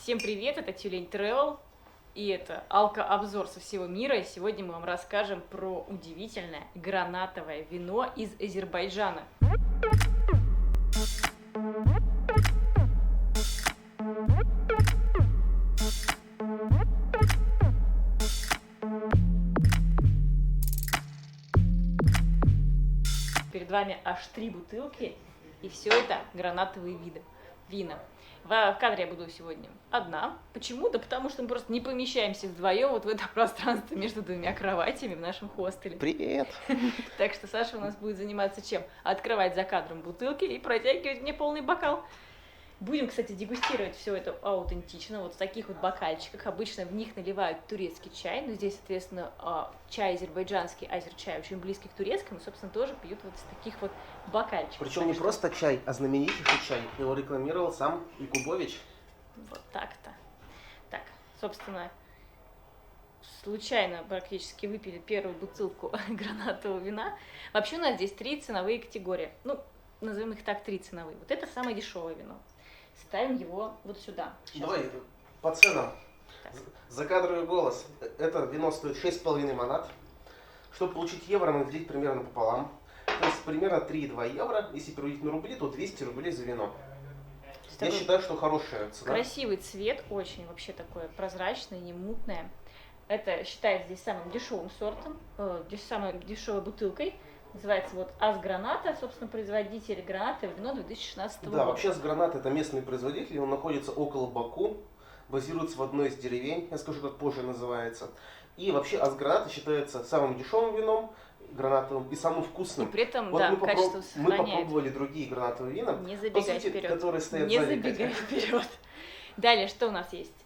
Всем привет, это Тюлень Travel, и это алко-обзор со всего мира. И сегодня мы вам расскажем про удивительное гранатовое вино из Азербайджана. Перед вами аж 3 бутылки, и все это гранатовые вина. В кадре я буду сегодня одна. Почему? Да потому что мы просто не помещаемся вдвоем вот в это пространство между двумя кроватями в нашем хостеле. Привет! Так что Саша у нас будет заниматься чем? Открывать за кадром бутылки и протягивать мне полный бокал. Будем, кстати, дегустировать все это аутентично, вот в таких вот бокальчиках. Обычно в них наливают турецкий чай, но здесь, соответственно, чай азербайджанский, азерчай, очень близкий к турецкому, собственно, тоже пьют вот из таких вот бокальчиков. Причем не просто чай, а знаменитейший чай. Его рекламировал сам Якубович. Вот так-то. Так, собственно, случайно практически выпили первую бутылку гранатового вина. Вообще у нас здесь 3 ценовые категории. Ну, назовем их так, 3 ценовые. Вот это самое дешевое вино. Ставим его вот сюда. Сейчас. Давай по ценам. Так. Закадровый голос. Это вино стоит 6,5 манат. Чтобы получить евро, надо делить примерно пополам. То есть примерно 3,2 евро. Если переводить на рубли, то 200 рублей за вино. Я считаю, что хорошая цена. Красивый цвет, очень вообще такое прозрачное, не мутное. Это считается здесь самым дешевым сортом, здесь самой дешевой бутылкой. Называется вот Азграната, собственно, производитель гранатового вино 2016 года. Да, вообще Азгранат это местный производитель, он находится около Баку, базируется в одной из деревень, я скажу, как позже называется. И вообще Азграната считается самым дешевым вином гранатовым и самым вкусным. И при этом, вот да, мы качество мы сохраняет. попробовали другие гранатовые вина, Не забегай вперед. которые стоят Не сзади. забегай вперед. Далее, что у нас есть?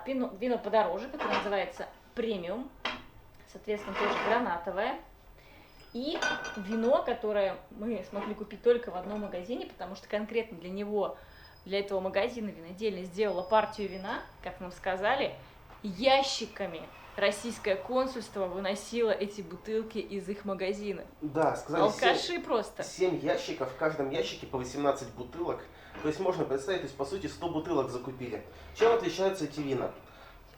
Вино подороже, которое называется премиум, соответственно, тоже гранатовое. И вино, которое мы смогли купить только в одном магазине, потому что конкретно для него, для этого магазина винодельня сделала партию вина, как нам сказали, ящиками. Российское консульство выносило эти бутылки из их магазина. Да, сказали, алкаши просто. 7 ящиков, в каждом ящике по 18 бутылок. То есть можно представить, то есть по сути 100 бутылок закупили. Чем отличаются эти вина?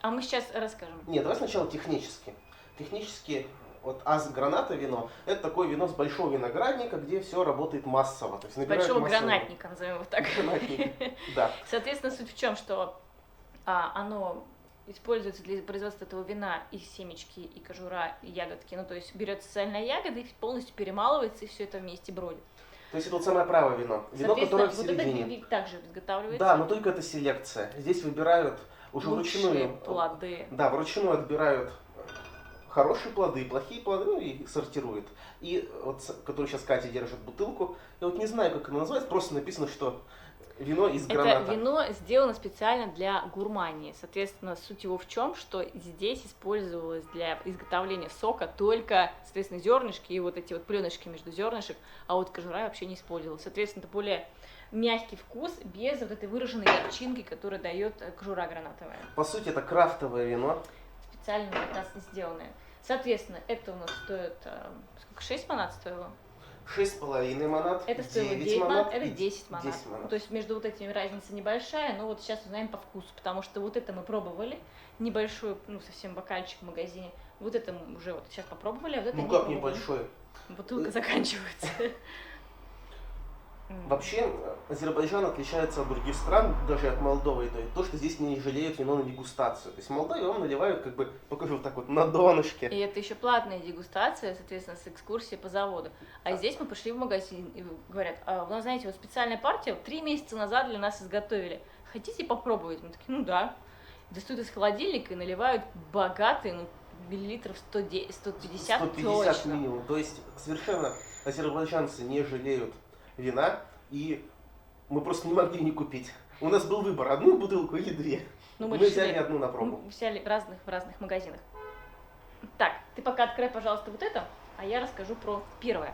А мы сейчас расскажем. Нет, давай сначала технически. Технически, вот Азграната вино, это такое вино с большого виноградника, где все работает массово. То есть Большого массово. гранатника, назовем его так. Гранатник, да. Соответственно, суть в чем, что оно используется для производства этого вина и семечки, и кожура, и ягодки. Ну, то есть берется цельная ягода и полностью перемалывается, и все это вместе бродит. То есть это вот самое правое вино. Вино, которое в середине. Вот это также изготавливается. Да, но только это селекция. Здесь выбирают уже вручную. Плоды. Да, вручную отбирают хорошие плоды, плохие плоды, ну и сортируют. И вот, который сейчас Катя держит бутылку, я вот не знаю, как она называется, просто написано, что вино из граната. Это вино сделано специально для гурмании. Соответственно, суть его в чем, что здесь использовалось для изготовления сока только, соответственно, зернышки и вот эти вот пленочки между зернышек, а вот кожура вообще не использовалась. Соответственно, это более мягкий вкус без вот этой выраженной горчинки, которую дает кожура гранатовая. По сути, это крафтовое вино. Специально как раз сделанное. Соответственно, это у нас стоит, сколько, 6 манат стоило? 6,5 манат, это стоило 9 манат, это 10 манат. 10 манат. То есть между вот этими разница небольшая, но вот сейчас узнаем по вкусу, потому что вот это мы пробовали, небольшой, ну совсем бокальчик в магазине, вот это мы уже вот сейчас попробовали, а вот это Ну не как пробовали. небольшой? Бутылка заканчивается. Вообще, Азербайджан отличается от других стран, даже от Молдовы, то, что здесь не жалеют вино на дегустацию. То есть в Молдове вам наливают, как бы, покажу вот так вот, на донышке. И это еще платная дегустация, соответственно, с экскурсией по заводу. А здесь мы пошли в магазин и говорят, у нас, знаете, вот специальная партия, вот 3 месяца назад для нас изготовили. Хотите попробовать? Мы такие, ну да. Достают из холодильника и наливают богатые, ну, миллилитров 150 точно. Минимум. То есть совершенно азербайджанцы не жалеют вина, и мы просто не могли не купить. У нас был выбор, одну бутылку или 2. Ну, мы взяли одну на пробу. Мы взяли в разных магазинах. Так, ты пока открой, пожалуйста, вот это, а я расскажу про первое.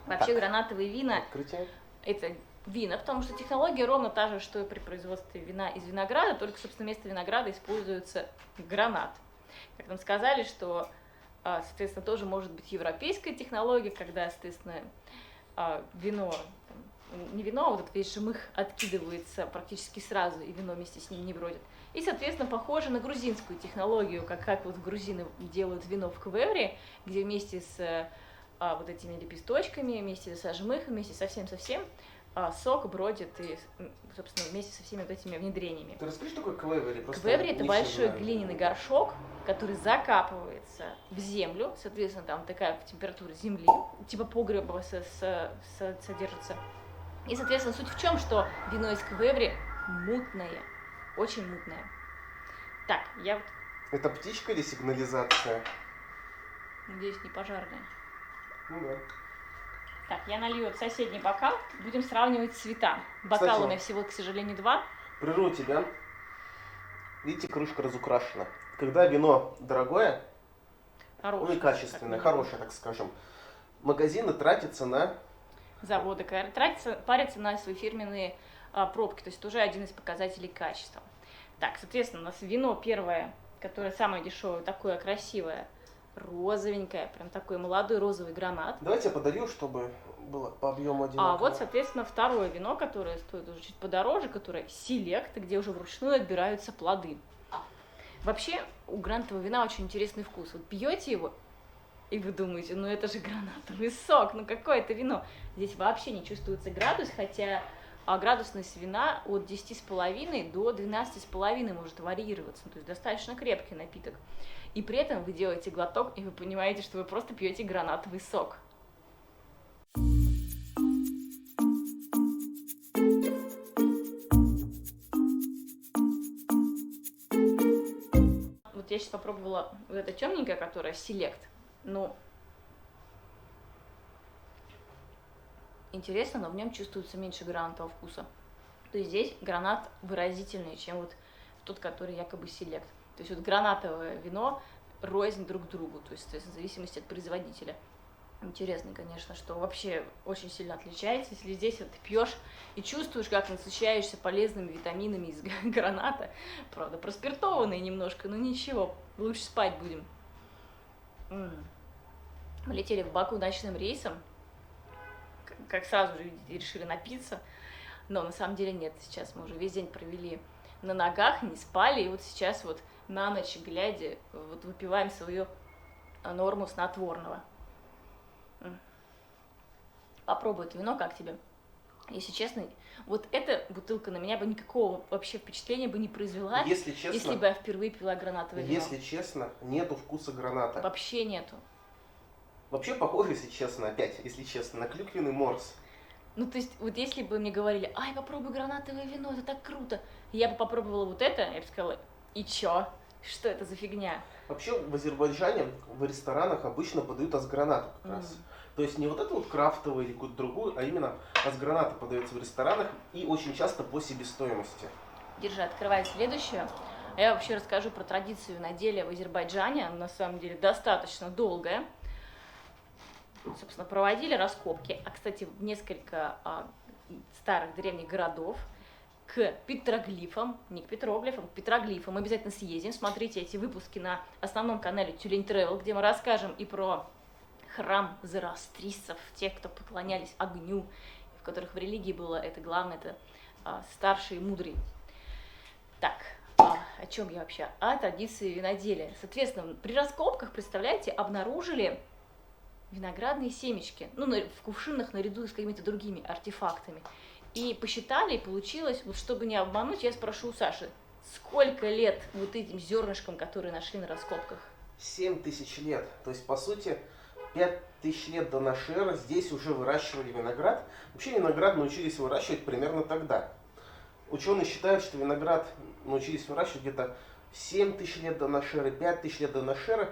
Вообще Так. Гранатовые вина Открытие. это вина, потому что технология ровно та же, что и при производстве вина из винограда, только, собственно, вместо винограда используется гранат. Как нам сказали, что, соответственно, тоже может быть европейская технология, когда, соответственно, вино не вино, а вот этот весь жмых откидывается практически сразу, и вино вместе с ним не бродит. И, соответственно, похоже на грузинскую технологию, как вот грузины делают вино в квевре, где вместе с вот этими лепесточками, вместе со жмыхом, вместе со всем-совсем сок бродит и, собственно, вместе со всеми вот этими внедрениями. Ты расскажи, что такое квеври? Квеври — это большой глиняный горшок, который закапывается в землю, соответственно, там такая температура земли, типа погреба содержится. И, соответственно, суть в чем, что вино из квеври мутное, очень мутное. Так, я вот... Это птичка или сигнализация? Надеюсь, не пожарная. Ну да. Так, я налью в соседний бокал, будем сравнивать цвета. Бокал у меня всего, к сожалению, 2. Прерву тебя. Видите, крышка разукрашена. Когда вино дорогое, ну и качественное, хорошее, так скажем, магазины тратятся на... Заводы парятся на свои фирменные пробки, то есть это уже один из показателей качества. Так, соответственно, у нас вино первое, которое самое дешевое, такое красивое, розовенькое, прям такой молодой розовый гранат. Давайте я подарю, чтобы было по объему одинаково. А вот, соответственно, второе вино, которое стоит уже чуть подороже, которое селект, где уже вручную отбираются плоды. Вообще, у гранатового вина очень интересный вкус. Вот пьете его, и вы думаете, ну это же гранатовый сок, ну какое это вино? Здесь вообще не чувствуется градус, хотя градусность вина от 10,5 до 12,5 может варьироваться, то есть достаточно крепкий напиток. И при этом вы делаете глоток, и вы понимаете, что вы просто пьете гранатовый сок. Вот я сейчас попробовала вот это темненькое, которое селект. Ну, интересно, но в нем чувствуется меньше гранатового вкуса. То есть здесь гранат выразительнее, чем вот тот, который якобы селект. То есть вот гранатовое вино рознь друг другу, то есть в зависимости от производителя. Интересно, конечно, что вообще очень сильно отличается, если здесь вот ты пьешь и чувствуешь, как насыщаешься полезными витаминами из граната. Правда, проспиртованные немножко, но ничего, лучше спать будем. Мы летели в Баку ночным рейсом, как сразу же решили напиться, но на самом деле нет, сейчас мы уже весь день провели на ногах, не спали, и вот сейчас вот на ночь глядя, вот выпиваем свою норму снотворного. Попробуй это вино, как тебе? Если честно, вот эта бутылка на меня бы никакого вообще впечатления бы не произвела, если честно, если бы я впервые пила гранатовое вино. Если честно, нету вкуса граната. Вообще нету. Вообще похоже, если честно, на клюквенный морс. Ну, то есть, вот если бы мне говорили, ай, попробуй гранатовое вино, это так круто, я бы попробовала вот это, я бы сказала, и чё? Что это за фигня? Вообще в Азербайджане в ресторанах обычно подают асгранату как раз. То есть не вот эту вот крафтовую или какую-то другую, а именно асграната подается в ресторанах и очень часто по себестоимости. Держи, открывай следующее. Я вообще расскажу про традицию виноделия в Азербайджане. Она на самом деле достаточно долгая. Собственно, проводили раскопки, кстати, в несколько старых древних городов, к петроглифам, не к петроглифам, к петроглифам. Мы обязательно съездим, смотрите эти выпуски на основном канале Тюлень Travel, где мы расскажем и про храм зороастрийцев, тех, кто поклонялись огню, в которых в религии было это главное, это старший и мудрый. Так, о чем я вообще? О традиции виноделия. Соответственно, при раскопках, представляете, обнаружили виноградные семечки, ну, в кувшинах наряду с какими-то другими артефактами. И посчитали, и получилось, вот чтобы не обмануть, я спрошу у Саши, сколько лет вот этим зернышкам, которые нашли на раскопках? 7000 лет. То есть, по сути, 5000 лет до нашей эры здесь уже выращивали виноград. Вообще виноград научились выращивать примерно тогда. Ученые считают, что виноград научились выращивать где-то 7000 лет до нашей эры, 5000 лет до нашей эры.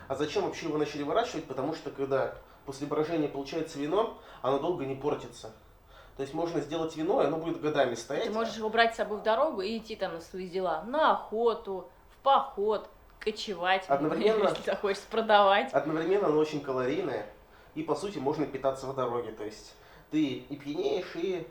А зачем вообще его начали выращивать? Потому что когда после брожения получается вино, оно долго не портится. То есть можно сделать вино, и оно будет годами стоять. Ты можешь его брать с собой в дорогу и идти там на свои дела, на охоту, в поход, кочевать, если захочешь продавать. Одновременно оно очень калорийное, и по сути можно питаться в дороге. То есть ты и пьянеешь, и...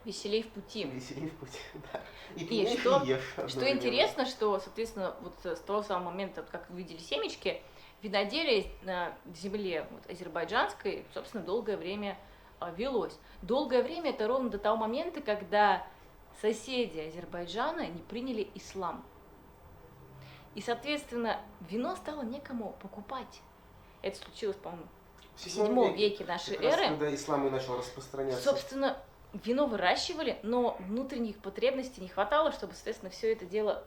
Веселей в пути. Веселей в пути, да. И пьянеешь, и ешь. Что интересно, что, соответственно, вот с того самого момента, как вы видели семечки, виноделие на земле вот, азербайджанской, собственно, долгое время велось. Долгое время это ровно до того момента, когда соседи Азербайджана не приняли ислам. И, соответственно, вино стало некому покупать. Это случилось, по-моему, в VII веке нашей как раз эры. когда ислам и начал распространяться. Собственно, вино выращивали, но внутренних потребностей не хватало, чтобы, соответственно, все это дело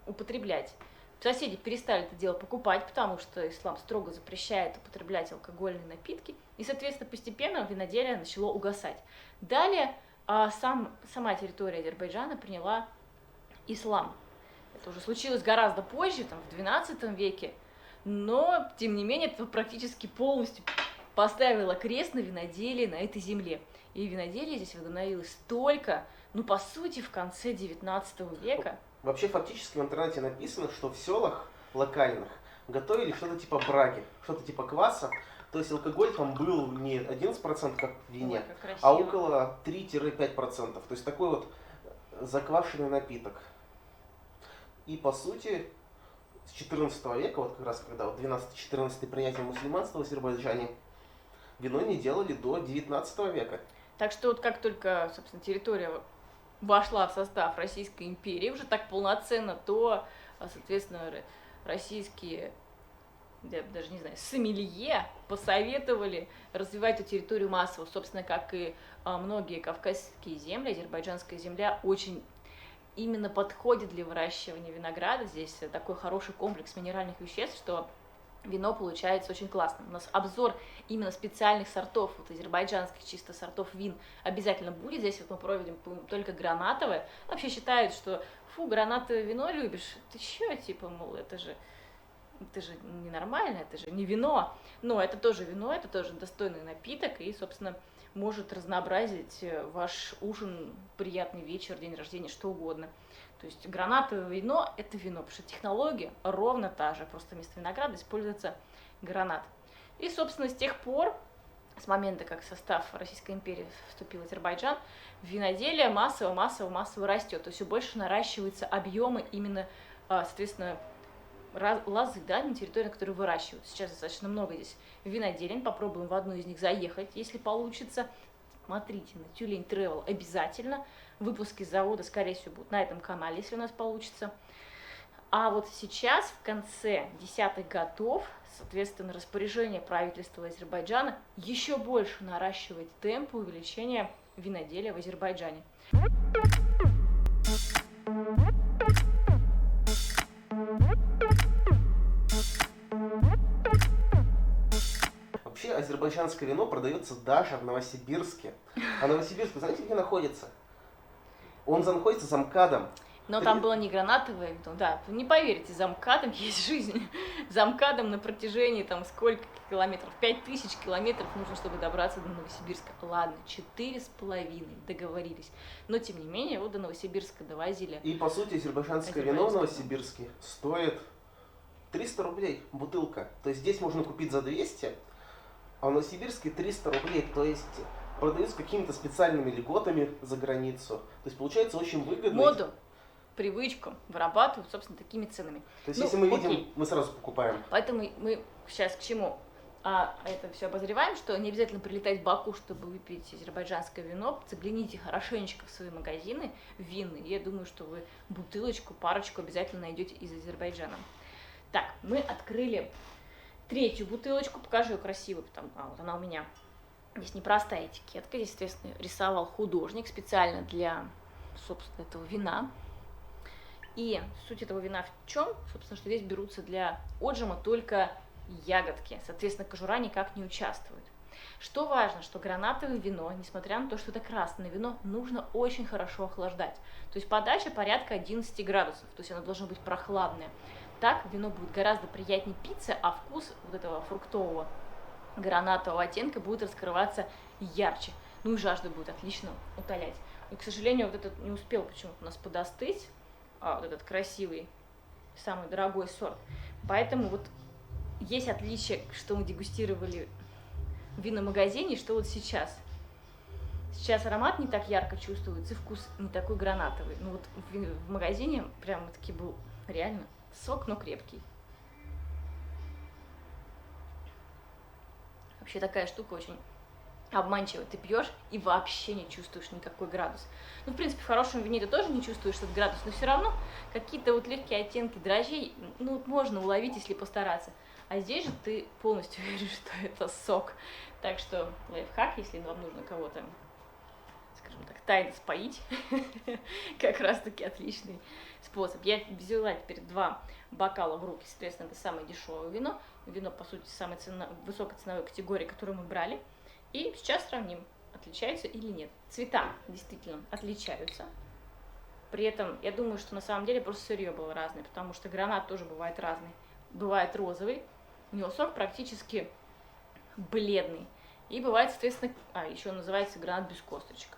употреблять. Соседи перестали это дело покупать, потому что ислам строго запрещает употреблять алкогольные напитки, и, соответственно, постепенно виноделие начало угасать. Далее сама территория Азербайджана приняла ислам. Это уже случилось гораздо позже, там, в XII веке, но, тем не менее, это практически полностью поставило крест на виноделии на этой земле. И виноделие здесь возобновилось только, по сути, в конце XIX века. Вообще, фактически в интернете написано, что в селах локальных готовили что-то типа браги, что-то типа кваса. То есть алкоголь там был не 11%, как в вине, а около 3-5%. То есть такой вот заквашенный напиток. И по сути, с 14 века, вот как раз когда 12-14 принятие мусульманства в Азербайджане, вино не делали до 19 века. Так что вот как только, собственно, территория вошла в состав Российской империи уже так полноценно, то, соответственно, российские, я даже не знаю, сомелье посоветовали развивать эту территорию массово, собственно, как и многие кавказские земли. Азербайджанская земля очень именно подходит для выращивания винограда. Здесь такой хороший комплекс минеральных веществ, что вино получается очень классно. У нас обзор именно специальных сортов, вот азербайджанских чисто сортов вин обязательно будет. Здесь вот мы проведем только гранатовое. Вообще считают, что гранатовое вино любишь, ты чё, типа, мол, это же ненормально, это же не вино. Но это тоже вино, это тоже достойный напиток и, собственно, может разнообразить ваш ужин, приятный вечер, день рождения, что угодно. То есть гранатовое вино – это вино, потому что технология ровно та же, просто вместо винограда используется гранат. И, собственно, с тех пор, с момента, как в состав Российской империи вступил Азербайджан, виноделие массово растет, то есть все больше наращиваются объемы именно, соответственно, лозы, да, на территории, на которой выращивают. Сейчас достаточно много здесь виноделин, попробуем в одну из них заехать, если получится. Смотрите на Тюлень Travel обязательно. Выпуски с завода, скорее всего, будут на этом канале, если у нас получится. А вот сейчас, в конце десятых годов, соответственно, распоряжение правительства Азербайджана еще больше наращивает темпы увеличения виноделия в Азербайджане. Вообще, азербайджанское вино продается даже в Новосибирске. А Новосибирск, знаете, где находится? Он находится за МКАДом. Но там было не гранатовое вино, да, вы не поверите, за МКАДом есть жизнь. За МКАДом на протяжении там сколько километров? 5000 километров нужно, чтобы добраться до Новосибирска. Ладно, 4,5, договорились. Но тем не менее, вот до Новосибирска довозили. И по сути, азербайджанское вино в Новосибирске стоит 300 рублей бутылка. То есть здесь можно купить за 200, а в Новосибирске 300 рублей. То есть продаются какими-то специальными льготами за границу. То есть получается очень выгодно. Моду, привычку вырабатывают, собственно, такими ценами. То есть если мы видим, мы сразу покупаем. Поэтому мы сейчас к чему это все обозреваем, что не обязательно прилетать в Баку, чтобы выпить азербайджанское вино. Загляните хорошенечко в свои магазины винные. Я думаю, что вы бутылочку, парочку обязательно найдете из Азербайджана. Так, мы открыли третью бутылочку. Покажу ее красиво, вот она у меня. Здесь непростая этикетка. Здесь, соответственно, рисовал художник специально для, собственно, этого вина. И суть этого вина в чем? Собственно, что здесь берутся для отжима только ягодки. Соответственно, кожура никак не участвует. Что важно, что гранатовое вино, несмотря на то, что это красное вино, нужно очень хорошо охлаждать. То есть подача порядка 11 градусов, то есть оно должно быть прохладное. Так вино будет гораздо приятнее питься, а вкус вот этого фруктового гранатового оттенка будет раскрываться ярче. Ну и жажда будет отлично утолять. И, к сожалению, вот этот не успел почему-то у нас подостыть, вот этот красивый, самый дорогой сорт. Поэтому вот есть отличие, что мы дегустировали в винном магазине, что вот сейчас. Сейчас аромат не так ярко чувствуется, и вкус не такой гранатовый. Ну вот в магазине прямо-таки был реально сок, но крепкий. Вообще такая штука очень обманчиво. Ты пьешь и вообще не чувствуешь никакой градус. Ну, в принципе, в хорошем вине ты тоже не чувствуешь этот градус, но все равно какие-то вот легкие оттенки дрожжей, ну, вот можно уловить, если постараться. А здесь же ты полностью веришь, что это сок. Так что лайфхак, если вам нужно кого-то, скажем так, тайно споить, как раз-таки отличный способ. Я взяла теперь 2 бокала в руки, соответственно, это самое дешевое вино. Вино, по сути, самой высокой ценовой категории, которую мы брали. И сейчас сравним, отличаются или нет. Цвета действительно отличаются. При этом, я думаю, что на самом деле просто сырье было разное, потому что гранат тоже бывает разный. Бывает розовый, у него сок практически бледный. И бывает, соответственно, еще называется гранат без косточек.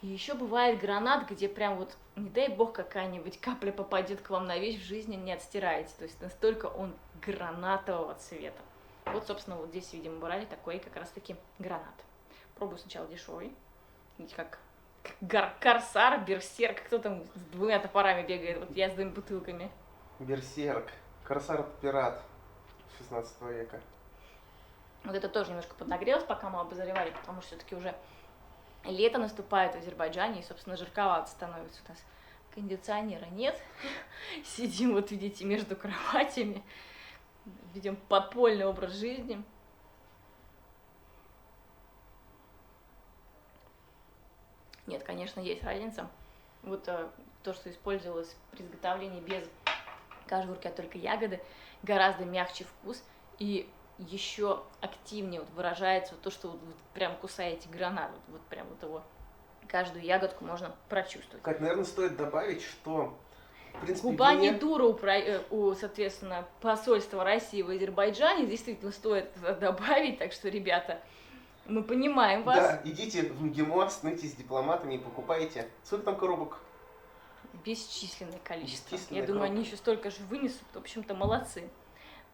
И еще бывает гранат, где прям вот, не дай бог, какая-нибудь капля попадет к вам на вещь, в жизни не отстираете. То есть настолько он гранатового цвета. Вот, собственно, вот здесь, видимо, брали такой как раз-таки гранат. Пробую сначала дешевый. Видите, как корсар, берсерк, кто там с 2 топорами бегает, вот я с 2 бутылками. Берсерк. Корсар пират 16 века. Вот это тоже немножко поднагрелось, пока мы обозревали, потому что все-таки уже лето наступает в Азербайджане, и, собственно, жарковато становится у нас. Кондиционера нет. Сидим, вот видите, между кроватями. Ведем подпольный образ жизни. Нет, конечно, есть разница. Вот то, что использовалось при изготовлении без кожурки, а только ягоды, гораздо мягче вкус и еще активнее вот выражается вот то, что вот прям кусаете гранат, вот прям вот его, каждую ягодку можно прочувствовать. Кать, наверное, стоит добавить, что в принципе, губа не дура у, соответственно, посольства России в Азербайджане, действительно стоит добавить, так что, ребята, мы понимаем вас. Да, идите в МГИМО, снытесь с дипломатами и покупайте. Сколько там коробок? Бесчисленное количество. Бесчисленное Я думаю, коробок. они еще столько же вынесут. В общем-то, молодцы.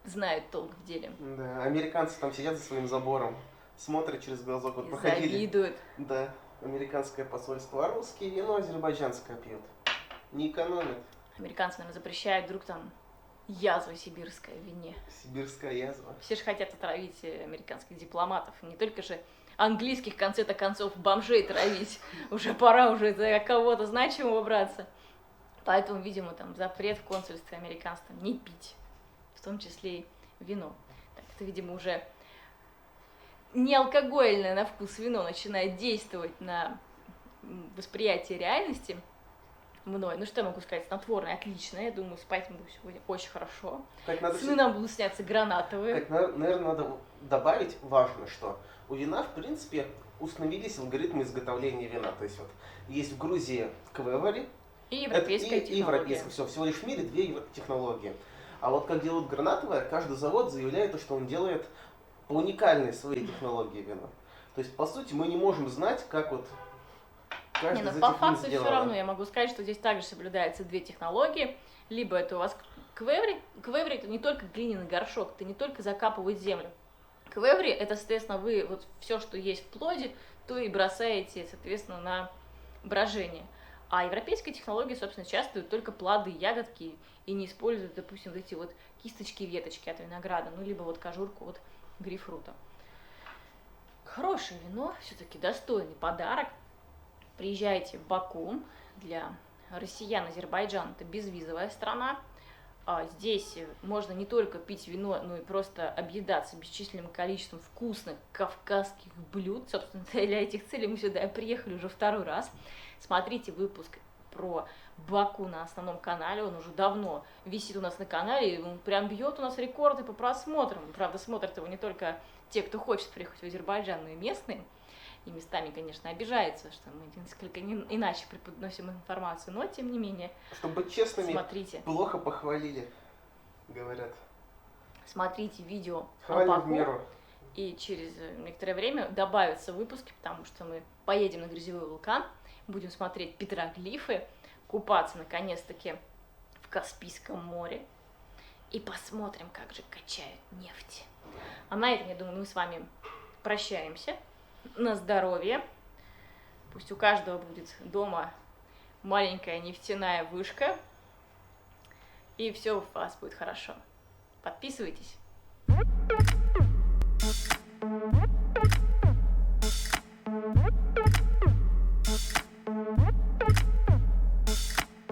Знают толк в деле. Да, американцы там сидят за своим забором, смотрят через глазок. Вот И проходили. завидуют. Да, американское посольство. А русские вино азербайджанское пьют. Не экономят. Американцы, наверное, запрещают вдруг там язва сибирская в вине. Сибирская язва. Все же хотят отравить американских дипломатов. Не только же английских, в конце-то концов, бомжей травить. Уже пора уже за кого-то значимого браться. Поэтому, видимо, там запрет в консульстве американском не пить. В том числе и вино. Так, это, видимо, уже не алкогольное на вкус вино начинает действовать на восприятие реальности мной. Ну что я могу сказать, снотворное отличное. Я думаю, спать мы будем сегодня очень хорошо. Сны нам будут сняться гранатовые. Как, наверное, надо добавить важно, что у вина, в принципе, установились алгоритмы изготовления вина. То есть вот есть в Грузии квевари, и европейская технология. И европейская. Все, всего лишь в мире 2 технологии. А вот как делают гранатовое, каждый завод заявляет, что он делает по уникальной своей технологии вина. То есть, по сути, мы не можем знать, как вот каждый из этих по вин факту сделано. все равно я могу сказать, что здесь также соблюдаются 2 технологии. Либо это у вас квеври. Квеври это не только глиняный горшок, это не только закапывать землю. Квеври это, соответственно, вы вот все, что есть в плоде, то и бросаете, соответственно, на брожение. А европейская технология, собственно, участвует только плоды, ягодки и не используют, допустим, вот эти вот кисточки, веточки от винограда, ну, либо вот кожурку от грейпфрута. Хорошее вино, все-таки достойный подарок. Приезжайте в Баку. Для россиян Азербайджан это безвизовая страна. Здесь можно не только пить вино, но и просто объедаться бесчисленным количеством вкусных кавказских блюд. Собственно, для этих целей мы сюда приехали уже 2-й раз. Смотрите выпуск про Баку на основном канале, он уже давно висит у нас на канале, и он прям бьет у нас рекорды по просмотрам. Правда, смотрят его не только те, кто хочет приехать в Азербайджан, но и местные. И местами, конечно, обижаются, что мы несколько иначе преподносим информацию, но тем не менее. Чтобы быть честными, смотрите. Плохо похвалили, говорят. Смотрите видео Хвалим о в меру. Баку, и через некоторое время добавятся выпуски, потому что мы поедем на грязевой вулкан, будем смотреть петроглифы, купаться наконец-таки в Каспийском море и посмотрим, как же качают нефть. А на этом, я думаю, мы с вами прощаемся. На здоровье. Пусть у каждого будет дома маленькая нефтяная вышка. И все у вас будет хорошо. Подписывайтесь.